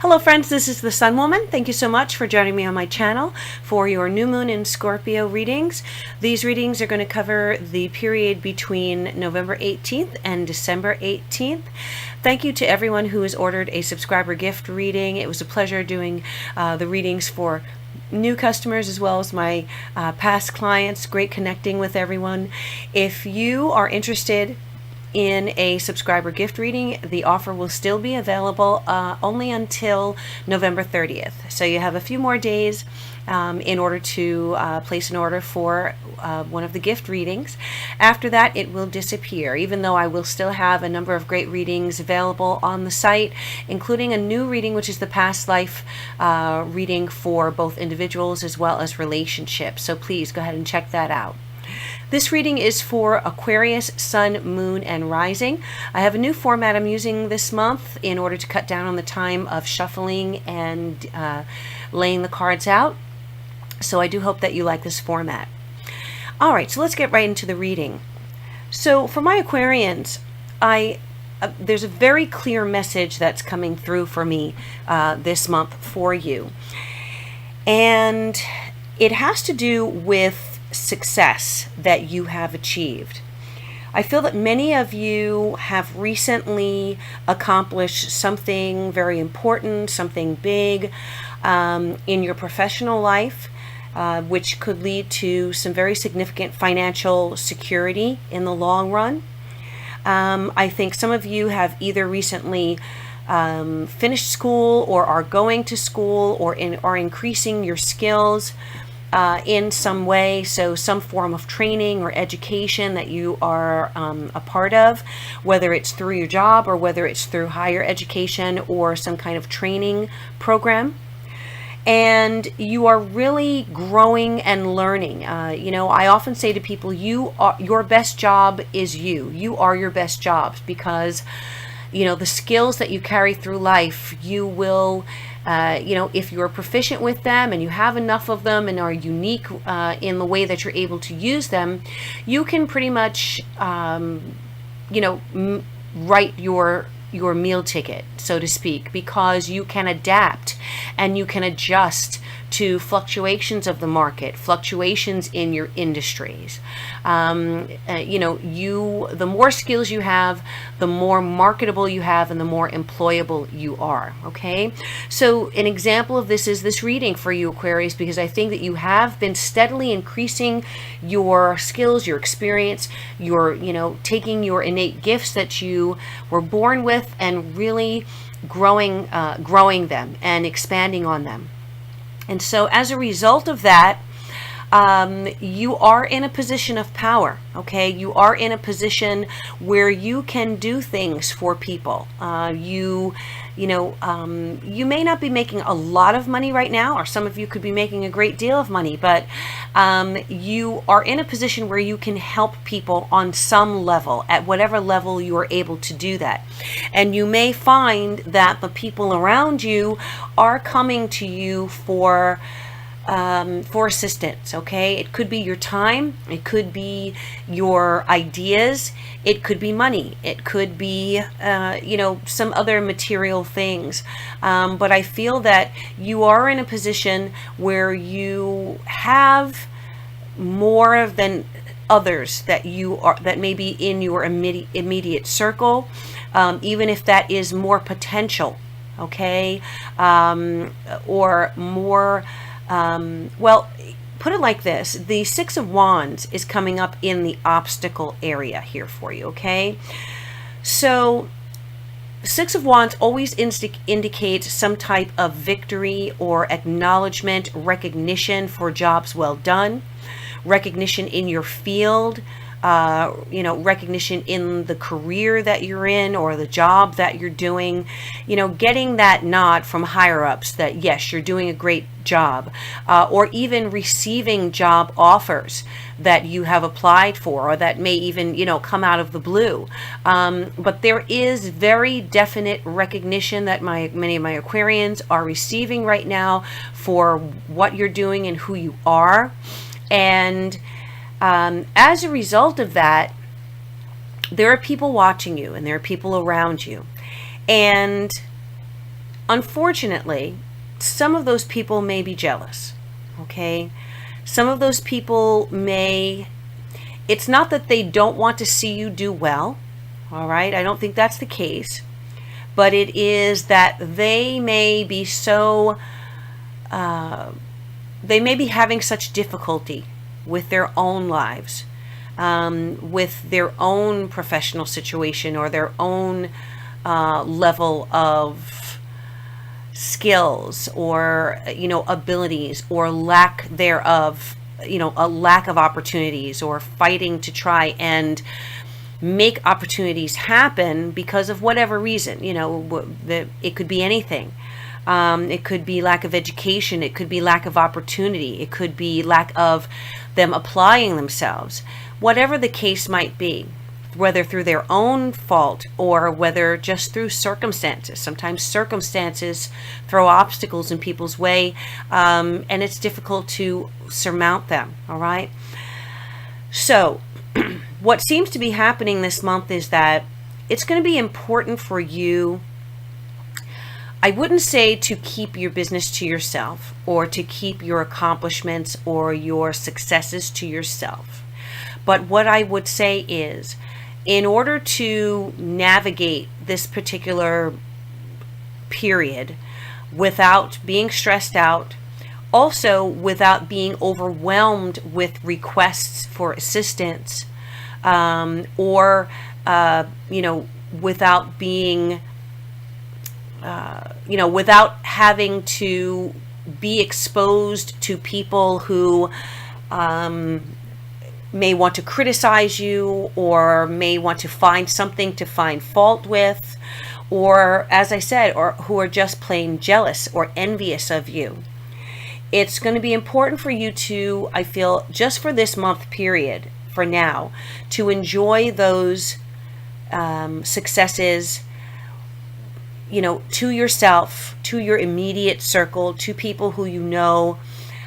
Hello friends, this is the Sun Woman. Thank you so much for joining me on my channel for your new moon in Scorpio readings. These readings are going to cover the period between November 18th and December 18th. Thank you to everyone who has ordered a subscriber gift reading. It was a pleasure doing the readings for new customers as well as my past clients. Great connecting with everyone. If you are interested in a subscriber gift reading, the offer will still be available only until November 30th. So you have a few more days in order to place an order for one of the gift readings. After that, it will disappear, even though I will still have a number of great readings available on the site, including a new reading, which is the past life reading for both individuals as well as relationships. So please go ahead and check that out. This reading is for Aquarius, Sun, Moon, and Rising. I have a new format I'm using this month in order to cut down on the time of shuffling and laying the cards out. So I do hope that you like this format. All right, so let's get right into the reading. So for my Aquarians, there's a very clear message that's coming through for me this month for you. And it has to do with success that you have achieved. I feel that many of you have recently accomplished something very important, something big in your professional life, which could lead to some very significant financial security in the long run. I think some of you have either recently finished school or are going to school or are increasing your skills in some way, so some form of training or education that you are a part of, whether it's through your job or whether it's through higher education or some kind of training program. And you are really growing and learning. I often say to people, your best job is you. You are your best jobs because the skills that you carry through life, you will if you're proficient with them and you have enough of them and are unique in the way that you're able to use them, you can pretty much, write your meal ticket, so to speak, because you can adapt and you can adjust to fluctuations of the market, fluctuations in your industries. The more skills you have, the more marketable you have, and the more employable you are, okay? So an example of this is this reading for you, Aquarius, because I think that you have been steadily increasing your skills, your experience, taking your innate gifts that you were born with and really growing them and expanding on them. And so as a result of that, you are in a position of power, okay? You are in a position where you can do things for people. You may not be making a lot of money right now, or some of you could be making a great deal of money, but you are in a position where you can help people on some level, at whatever level you are able to do that. And you may find that the people around you are coming to you for assistance, okay? It could be your time, it could be your ideas, it could be money, it could be some other material things, but I feel that you are in a position where you have more than others that may be in your immediate circle, even if that is more potential, okay, or more. Well, put it like this. The Six of Wands is coming up in the obstacle area here for you, okay? So Six of Wands always indicates some type of victory or acknowledgement, recognition for jobs well done, recognition in your field, recognition in the career that you're in or the job that you're doing, getting that nod from higher ups that yes, you're doing a great job, or even receiving job offers that you have applied for or that may even, come out of the blue. But there is very definite recognition that many of my Aquarians are receiving right now for what you're doing and who you are. And as a result of that, there are people watching you and there are people around you. And unfortunately, some of those people may be jealous, okay? Some of those people may, it's not that they don't want to see you do well, all right? I don't think that's the case, but it is that they may be so, they may be having such difficulty with their own lives, with their own professional situation or their own level of skills or, abilities or lack thereof, a lack of opportunities, or fighting to try and make opportunities happen because of whatever reason. It could be anything. It could be lack of education. It could be lack of opportunity. It could be lack of them applying themselves. Whatever the case might be, whether through their own fault or whether just through circumstances. Sometimes circumstances throw obstacles in people's way, and it's difficult to surmount them, all right? So what seems to be happening this month is that it's going to be important for you, I wouldn't say to keep your business to yourself or to keep your accomplishments or your successes to yourself. But what I would say is, in order to navigate this particular period without being stressed out, also without being overwhelmed with requests for assistance, or without being without having to be exposed to people who may want to criticize you or may want to find something to find fault with, or, as I said, or who are just plain jealous or envious of you. It's going to be important for you to, I feel, just for this month period, for now, to enjoy those successes, to yourself, to your immediate circle, to people who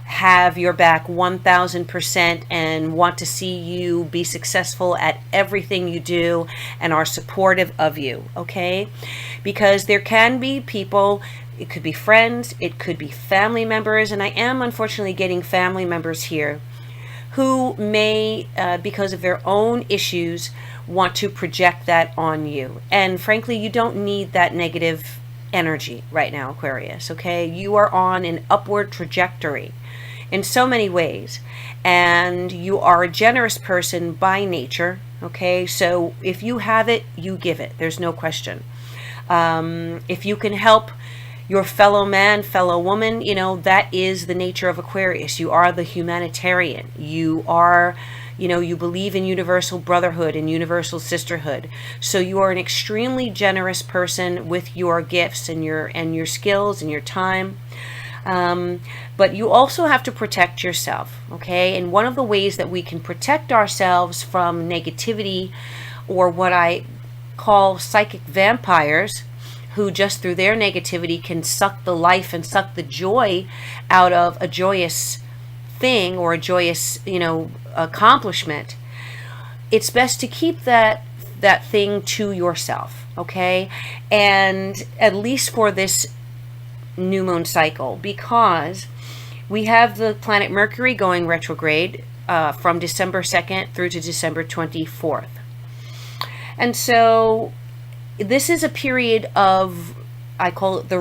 have your back 1000% and want to see you be successful at everything you do and are supportive of you, okay? Because there can be people, it could be friends, it could be family members, and I am unfortunately getting family members here who may, because of their own issues, want to project that on you. And frankly, you don't need that negative energy right now, Aquarius, okay? You are on an upward trajectory in so many ways, and you are a generous person by nature, okay? So if you have it, you give it. There's no question. If you can help your fellow man, fellow woman, that is the nature of Aquarius. You are the humanitarian. You are, you believe in universal brotherhood and universal sisterhood. So you are an extremely generous person with your gifts and your skills and your time. But you also have to protect yourself, okay? And one of the ways that we can protect ourselves from negativity, or what I call psychic vampires, who just through their negativity can suck the life and suck the joy out of a joyous thing or a joyous, accomplishment, it's best to keep that thing to yourself, okay? And at least for this new moon cycle, because we have the planet Mercury going retrograde from December 2nd through to December 24th. And so this is a period of, I call it the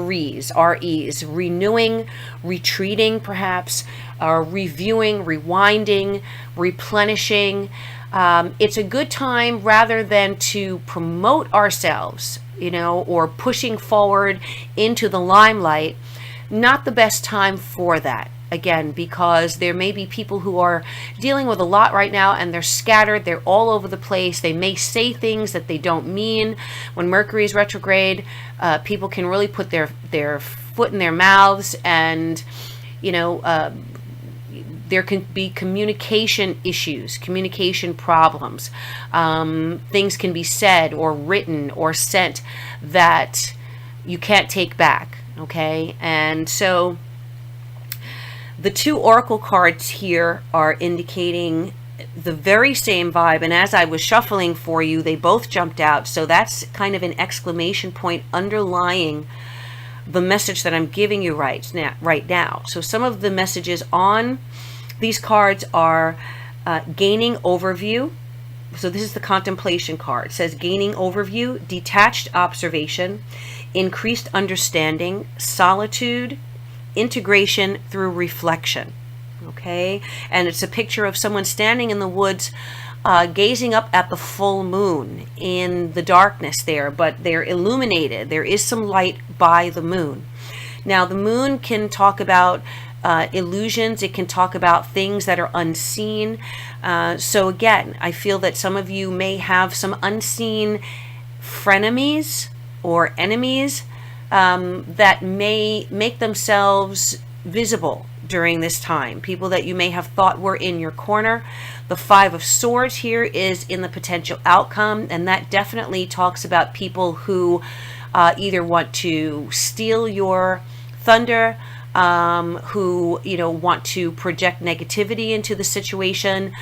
R's, renewing, retreating perhaps, reviewing, rewinding, replenishing. It's a good time, rather than to promote ourselves, or pushing forward into the limelight, not the best time for that. Again, because there may be people who are dealing with a lot right now, and they're scattered, they're all over the place. They may say things that they don't mean. When Mercury is retrograde, people can really put their foot in their mouths, and there can be communication issues, communication problems. Things can be said or written or sent that you can't take back, okay? And so the two oracle cards here are indicating the very same vibe, and as I was shuffling for you, they both jumped out. So that's kind of an exclamation point underlying the message that I'm giving you right now. So some of the messages on these cards are gaining overview. So this is the contemplation card. It says gaining overview, detached observation, increased understanding, solitude, integration through reflection. Okay, and it's a picture of someone standing in the woods, gazing up at the full moon in the darkness there, but they're illuminated. There is some light by the moon. Now, the moon can talk about illusions. It can talk about things that are unseen. So again, I feel that some of you may have some unseen frenemies or enemies that may make themselves visible during this time. People that you may have thought were in your corner. The Five of Swords here is in the potential outcome, and that definitely talks about people who either want to steal your thunder, who want to project negativity into the situation,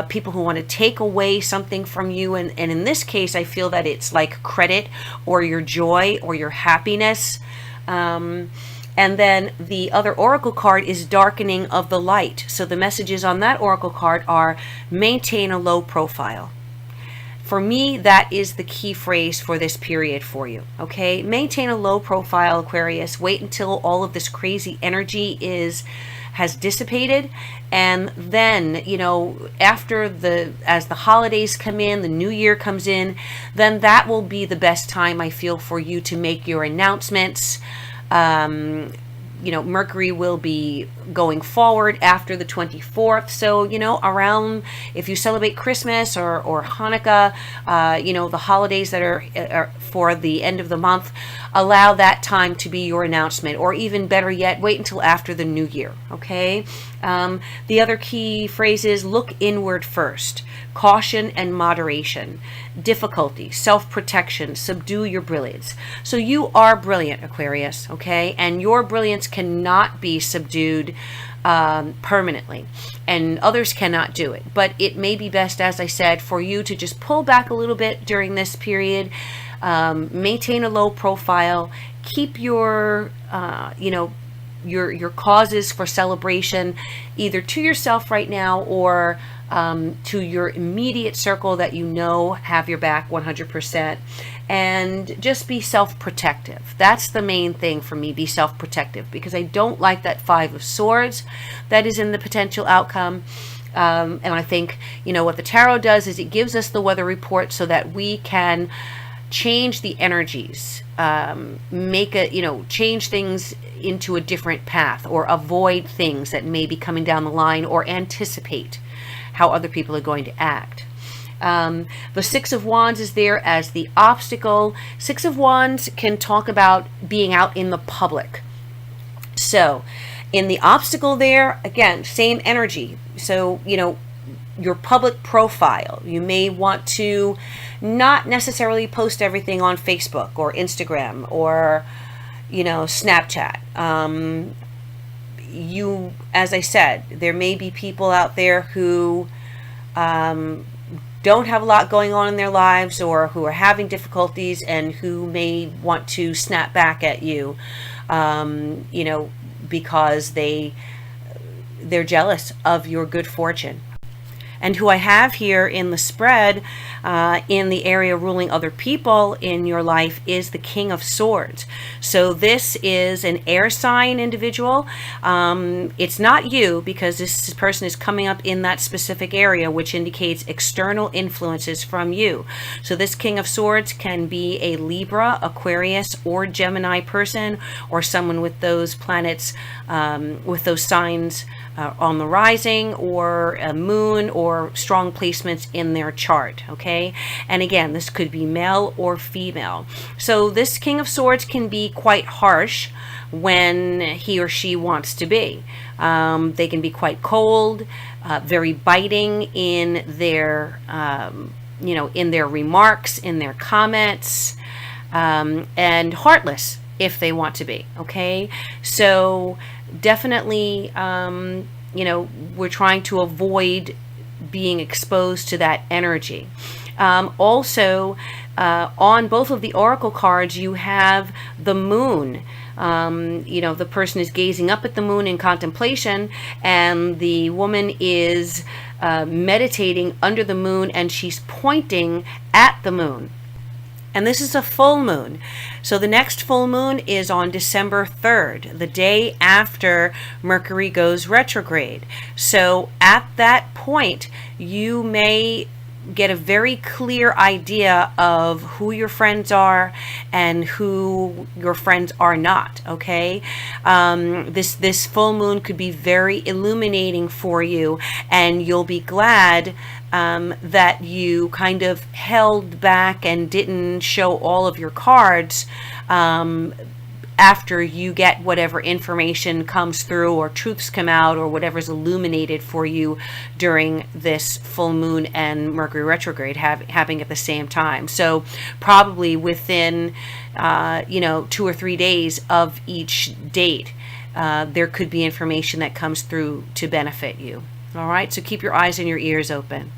people who want to take away something from you, and in this case I feel that it's like credit or your joy or your happiness. And then the other oracle card is darkening of the light. So the messages on that oracle card are maintain a low profile. For me, that is the key phrase for this period for you. Okay, maintain a low profile, Aquarius. Wait until all of this crazy energy has dissipated, and then after as the holidays come in, the new year comes in, then that will be the best time, I feel, for you to make your announcements. Mercury will be going forward after the 24th. So, around, if you celebrate Christmas or Hanukkah, the holidays that are for the end of the month, allow that time to be your announcement, or even better yet, wait until after the new year. Okay. The other key phrase is look inward first, caution and moderation, difficulty, self-protection, subdue your brilliance. So you are brilliant, Aquarius, okay? And your brilliance cannot be subdued permanently, and others cannot do it. But it may be best, as I said, for you to just pull back a little bit during this period, maintain a low profile, keep your causes for celebration either to yourself right now or to your immediate circle that have your back 100%, and just be self-protective. That's the main thing for me, be self-protective, because I don't like that Five of Swords that is in the potential outcome. And I think, what the tarot does is it gives us the weather report so that we can change the energies, change things into a different path, or avoid things that may be coming down the line, or anticipate how other people are going to act. The Six of Wands is there as the obstacle. Six of Wands can talk about being out in the public. So in the obstacle there, again, same energy. So, your public profile, you may want to not necessarily post everything on Facebook or Instagram or Snapchat. As I said, there may be people out there who don't have a lot going on in their lives, or who are having difficulties, and who may want to snap back at you, because they're jealous of your good fortune. And who I have here in the spread, in the area ruling other people in your life, is the King of Swords. So this is an air sign individual. It's not you, because this person is coming up in that specific area, which indicates external influences from you. So this King of Swords can be a Libra, Aquarius, or Gemini person, or someone with those planets, with those signs on the rising, or a moon, or strong placements in their chart. Okay, and again, this could be male or female. So this King of Swords can be quite harsh when he or she wants to be. They can be quite cold, very biting in their in their remarks, in their comments, and heartless if they want to be. Okay, so definitely, we're trying to avoid being exposed to that energy. Also, on both of the oracle cards, you have the moon. The person is gazing up at the moon in contemplation, and the woman is meditating under the moon, and she's pointing at the moon. And this is a full moon. So the next full moon is on December 3rd, the day after Mercury goes retrograde. So at that point, you may get a very clear idea of who your friends are and who your friends are not. Okay, this full moon could be very illuminating for you, and you'll be glad that you kind of held back and didn't show all of your cards after you get whatever information comes through, or truths come out, or whatever's illuminated for you during this full moon and Mercury retrograde happening at the same time. So probably within 2 or 3 days of each date, there could be information that comes through to benefit you. All right, so keep your eyes and your ears open.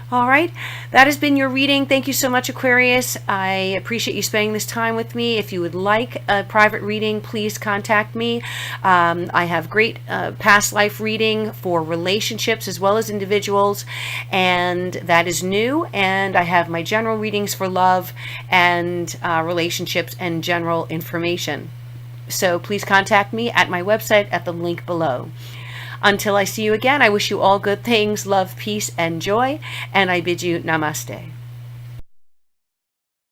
All right, that has been your reading. Thank you so much, Aquarius. I appreciate you spending this time with me. If you would like a private reading, please contact me. I have great past life reading for relationships as well as individuals, and that is new. And I have my general readings for love and relationships and general information. So please contact me at my website at the link below. Until I see you again, I wish you all good things, love, peace, and joy, and I bid you namaste.